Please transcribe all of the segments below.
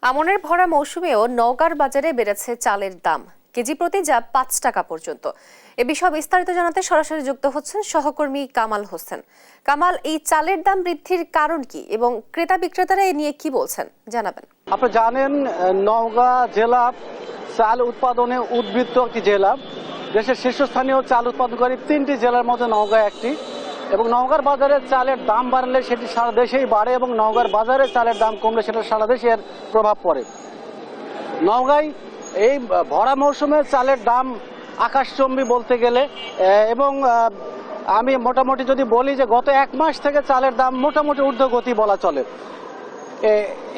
আমনের ভরা মৌসুমেও নওগাঁর বাজারে বেড়েছে চালের দাম, কেজি প্রতি যা ৫ টাকা পর্যন্ত। এ বিষয়ে বিস্তারিত জানাতে সরাসরি যুক্ত হচ্ছেন সহকর্মী কামাল হোসেন। কামাল, এই চালের দাম বৃদ্ধির কারণ কি এবং ক্রেতা বিক্রেতারা এ নিয়ে কি বলছেন জানাবেন। আপনি জানেন, নওগাঁ জেলা চাল উৎপাদনে উদ্বৃত্ত একটি জেলা। দেশের শীর্ষস্থানীয় চাল উৎপাদনকারী ৩টি জেলার মধ্যে নওগাঁ একটি। এবং নওগাঁর বাজারে চালের দাম বাড়লে সেটি সারা দেশেই বাড়ে এবং নওগাঁর বাজারে চালের দাম কমলে সেটা সারা দেশের প্রভাব পড়ে। নওগাঁয় এই ভরা মৌসুমে চালের দাম আকাশচম্বী বলতে গেলে, এবং আমি মোটামুটি যদি বলি যে গত এক মাস থেকে চালের দাম মোটামুটি ঊর্ধ্বগতি বলা চলে।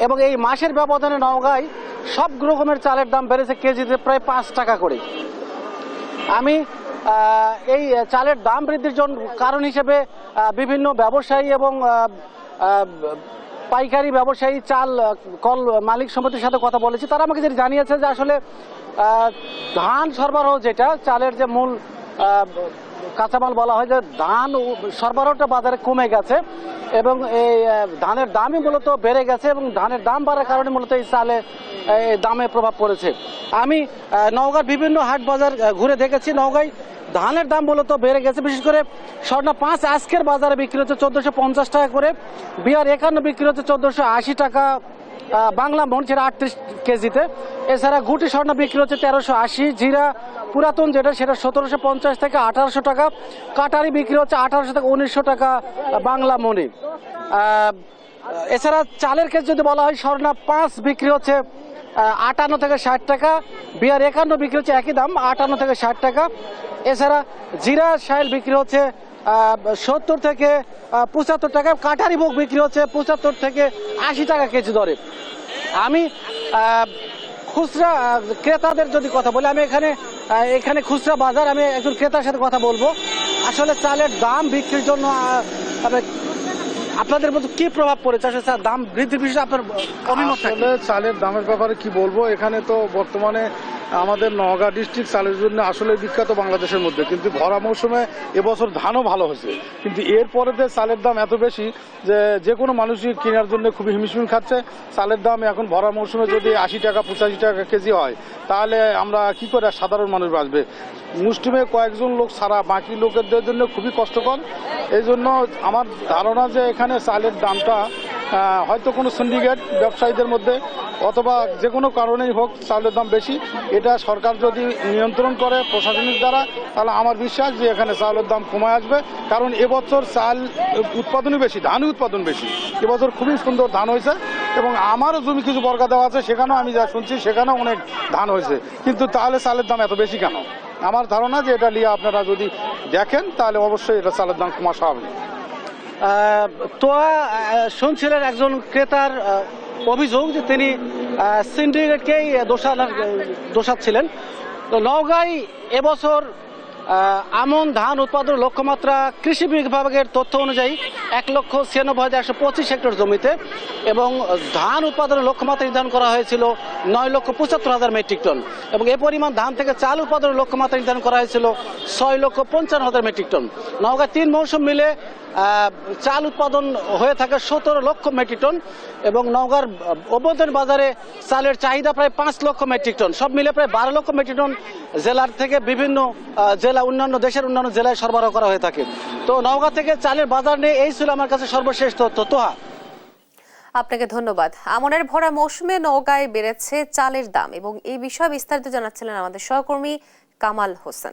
এবং এই মাসের ব্যবধানে নওগাঁয় সব রকমের চালের দাম বেড়েছে কেজিতে প্রায় ৫ টাকা করে। আমি এই চালের দাম বৃদ্ধির জন্য কারণ হিসেবে বিভিন্ন ব্যবসায়ী এবং পাইকারি ব্যবসায়ী, চাল কল মালিক সমিতির সাথে কথা বলেছি। তারা আমাকে যেটা জানিয়েছে যে আসলে ধান সরবরাহ, যেটা চালের যে মূল কাঁচামাল বলা হয়, যে ধান সরবরাহটা বাজারে কমে গেছে এবং এই ধানের দামই মূলত বেড়ে গেছে এবং ধানের দাম বাড়ার কারণে মূলত এই চালে দামে প্রভাব পড়েছে। আমি নওগাঁর বিভিন্ন হাট বাজার ঘুরে দেখেছি। নওগাঁয় ধানের দাম মূলত বেড়ে গেছে। বিশেষ করে স্বর্ণা ৫ আজকের বাজারে বিক্রি হচ্ছে ১৪৫০ টাকা করে, বিআর ৫১ বিক্রি হচ্ছে ১৪৮০ টাকা বাংলা মন, যেটা ৩৮ কেজিতে। এছাড়া গুটি স্বর্ণ বিক্রি হচ্ছে ১৩৮০, জিরা পুরাতন যেটা সেটা ১৭৫০ থেকে ১৮০০ টাকা, কাটারি বিক্রি হচ্ছে ১৮০০ থেকে ১৯০০ টাকা বাংলা মনে। এছাড়া চালের কেজি যদি বলা হয়, স্বর্ণা ৫ বিক্রি হচ্ছে ৫৮ থেকে ৬০ টাকা, বিআর ৫১ বিক্রি হচ্ছে একই দাম ৫৮ থেকে ৬০ টাকা। এছাড়া জিরা শাইল বিক্রি হচ্ছে ৭০ থেকে ৭৫ টাকা, কাটারি মুখ বিক্রি হচ্ছে ৭৫ থেকে ৮০ টাকা কেজি দরে। আমি খুচরা ক্রেতাদের যদি কথা বলি, আমি এখানে খুচরা বাজার, আমি একজন ক্রেতার সাথে কথা বলবো। আসলে চালের দাম বিক্রির জন্য আপনাদের মধ্যে কি প্রভাব পড়েছে? আসলে দাম বৃদ্ধির বিষয়ে আপনার অভিমত? আসলে চালের দামের ব্যাপারে কি বলবো, এখানে তো বর্তমানে আমাদের নওগাঁ ডিস্ট্রিক্ট চালের জন্য আসলে বিখ্যাত বাংলাদেশের মধ্যে। কিন্তু ভরা মৌসুমে এবছর ধানও ভালো হয়েছে, কিন্তু এরপরে চালের দাম এত বেশি যে কোনো মানুষই কেনার জন্য খুবই হিমশিম খাচ্ছে। চালের দাম এখন ভরা মৌসুমে যদি ৮০ টাকা ৮৫ টাকা কেজি হয়, তাহলে আমরা কি করে সাধারণ মানুষ বাঁচবে? মুষ্টিমে কয়েকজন লোক ছাড়া বাকি লোকেদের জন্য খুবই কষ্টকর। এই জন্য আমার ধারণা যে এখানে চালের দামটা হয়তো কোনো সিন্ডিকেট ব্যবসায়ীদের মধ্যে অথবা যে কোনো কারণেই হোক চালের দাম বেশি। এটা সরকার যদি নিয়ন্ত্রণ করে প্রশাসনিক দ্বারা, তাহলে আমার বিশ্বাস যে এখানে চালের দাম কমে আসবে। কারণ এবছর চাল উৎপাদনই বেশি, ধানই উৎপাদন বেশি। এবছর খুবই সুন্দর ধান হয়েছে এবং আমারও জমি কিছু বর্গা দেওয়া আছে, সেখানেও আমি যা শুনছি সেখানেও অনেক ধান হয়েছে। কিন্তু তাহলে চালের দাম এত বেশি কেন? আমার ধারণা যে এটা নিয়ে আপনারা যদি দেখেন তাহলে অবশ্যই এটা চালের দাম কমা স্বাভাবিক। তো শুনছিলেন একজন ক্রেতার অভিযোগ যে তিনি সিন্ডিকেটকেই দোষাচ্ছিলেন। তো নওগাঁয় এবছর আমন ধান উৎপাদনের লক্ষ্যমাত্রা কৃষি বিভাগের তথ্য অনুযায়ী ১,৯৬,১২৫ হেক্টর জমিতে, এবং ধান উৎপাদনের লক্ষ্যমাত্রা নির্ধারণ করা হয়েছিল ৯,৭৫,০০০ মেট্রিক টন, এবং এ পরিমাণ ধান থেকে চাল উৎপাদনের লক্ষ্যমাত্রা নির্ধারণ করা হয়েছিল ৬,৫৫,০০০ মেট্রিক টন। নওগাঁ ৩ মৌসুম মিলে চাল উৎপাদন হয়ে থাকে ১৭ লক্ষ মেট্রিক টন, এবং নওগাঁর অভ্যন্তরীণ বাজারে চালের চাহিদা প্রায় ৫ লক্ষ মেট্রিক টন। সব মিলে প্রায় ১২ লক্ষ মেট্রিক টন জেলার থেকে বিভিন্ন দেশের অন্যান্য জেলায় সরবরাহ করা হয়ে থাকে। তো নওগাঁ থেকে চালের বাজার নিয়ে এই ছিল আমার কাছে সর্বশেষ তথ্য। তোহা, আপনাকে ধন্যবাদ। আমনের ভরা মৌসুমে নওগাঁয় বেড়েছে চালের দাম এবং এই বিষয়ে বিস্তারিত জানাচ্ছিলেন আমাদের সহকর্মী কামাল হোসেন।